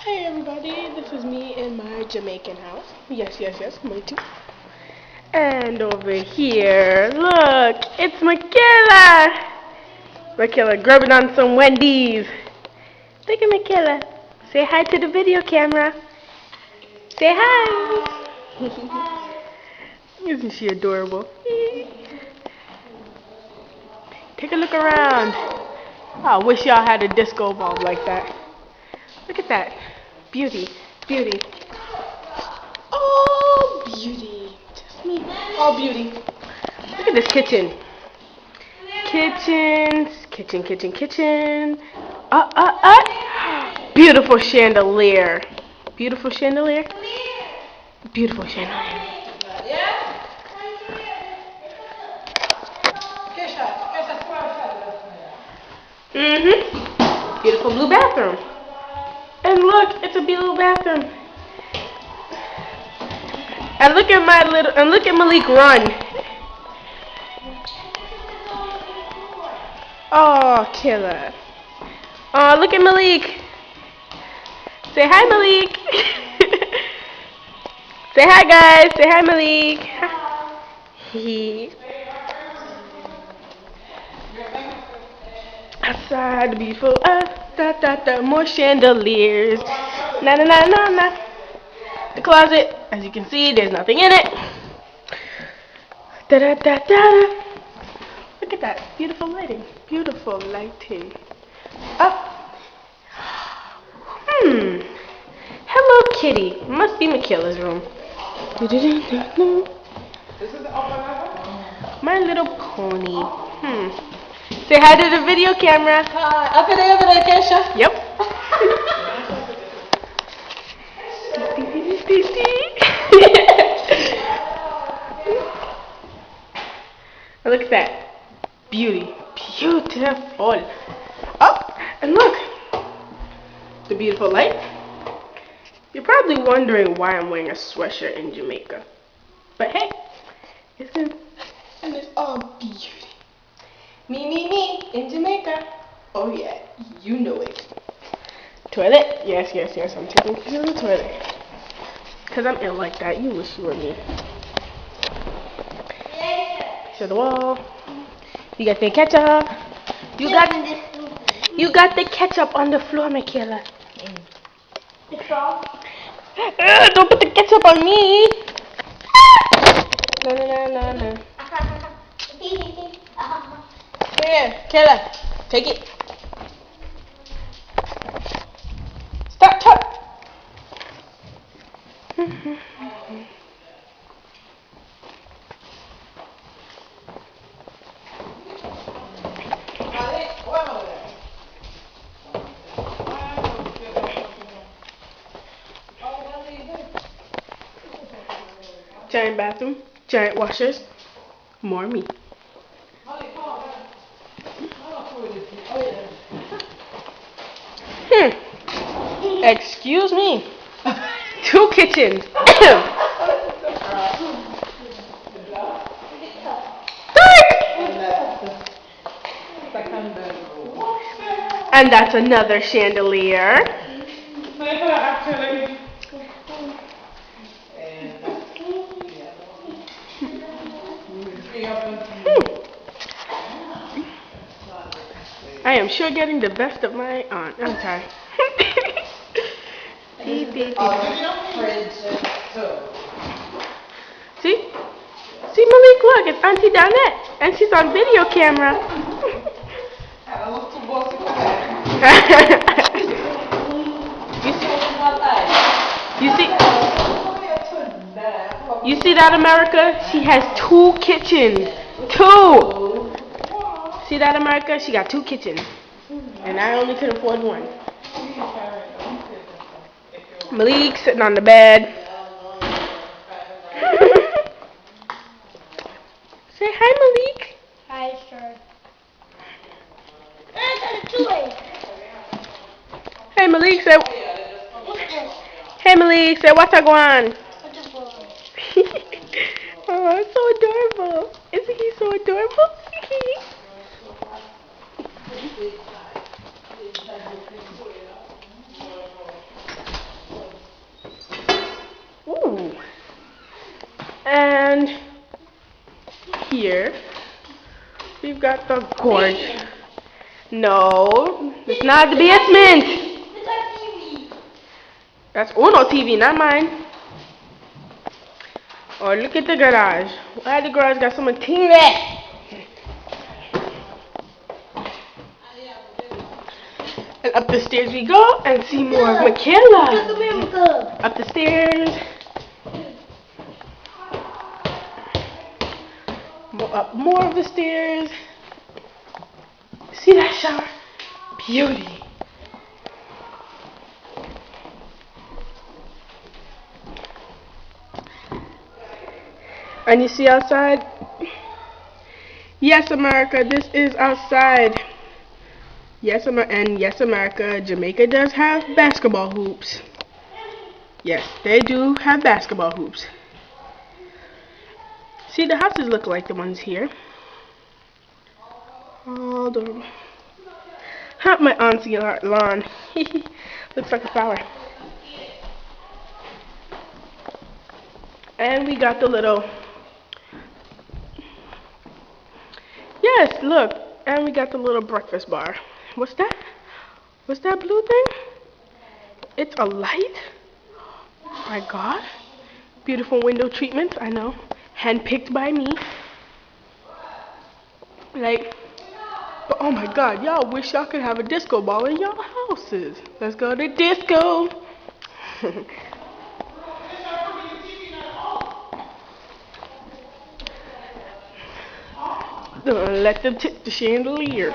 Hey everybody, this is me in my Jamaican house. Yes, me too. And over here, look, it's Michaela! Michaela grubbing on some Wendy's. Look at Michaela. Say hi to the video camera. Say hi. Isn't she adorable? Take a look around. I wish y'all had a disco ball like that. Look at that. Beauty. Beauty. Oh, beauty. Just me. Oh, beauty. Look at this kitchen. Kitchen. Beautiful chandelier. Beautiful chandelier. Beautiful chandelier. Beautiful blue bathroom. And look, it's a beautiful bathroom. And look at Malik run. Oh, killer. Oh, look at Malik. Say hi, Malik. Say hi, guys. Say hi, Malik. Outside, beautiful. More chandeliers. Na. The closet, as you can see, there's nothing in it. Look at that. Beautiful lighting. Beautiful lighting. Hello, kitty. Must be Michaela's room. My Little Pony. Say hi to the video camera. Hi. Up there, Kesha. Yep. Look at that. Beauty. Beautiful. Oh, and look. The beautiful light. You're probably wondering why I'm wearing a sweatshirt in Jamaica. But hey, and it's all beauty. Me in Jamaica. Oh yeah, you know it. Toilet? Yes, I'm taking care of the toilet. Cause I'm ill like that. You wish you were me. To the wall. You got the ketchup. You got the ketchup on the floor, Michaela. Don't put the ketchup on me. No. Here, Kayla, take it. Stop. Giant bathroom, giant washers, more me. Excuse me. 2 kitchens. And that's another chandelier. I am sure getting the best of my aunt. I'm sorry. See Malik, look, it's Auntie Donette, and she's on video camera. You see that, America? She has 2 kitchens. 2. See that, America? She got 2 kitchens, and I only could afford 1. Malik sitting on the bed. Say hi, Malik. Hi, sir. Hey, Malik. Hey, Malik. Say what's going on? Oh, it's so adorable. Isn't he so adorable? here, we've got the gorge. No, it's not the basement. That's Uno TV, not mine. Oh, look at the garage. Why the garage got so much TV? And up the stairs we go and see more of Michaela. Up the stairs. Up more of the stairs. See that shower? Beauty. And you see outside? Yes, America, this is outside. Yes, America, Jamaica does have basketball hoops. Yes, they do have basketball hoops. See, the houses look like the ones here. All the my aunt's lawn. Looks like a flower. And we got the little. Yes, look. And we got the little breakfast bar. What's that? What's that blue thing? It's a light? Oh my God. Beautiful window treatment, I know. Handpicked by me. Like, but oh my God, y'all wish y'all could have a disco ball in y'all houses. Let's go to disco. Let them tip the chandelier.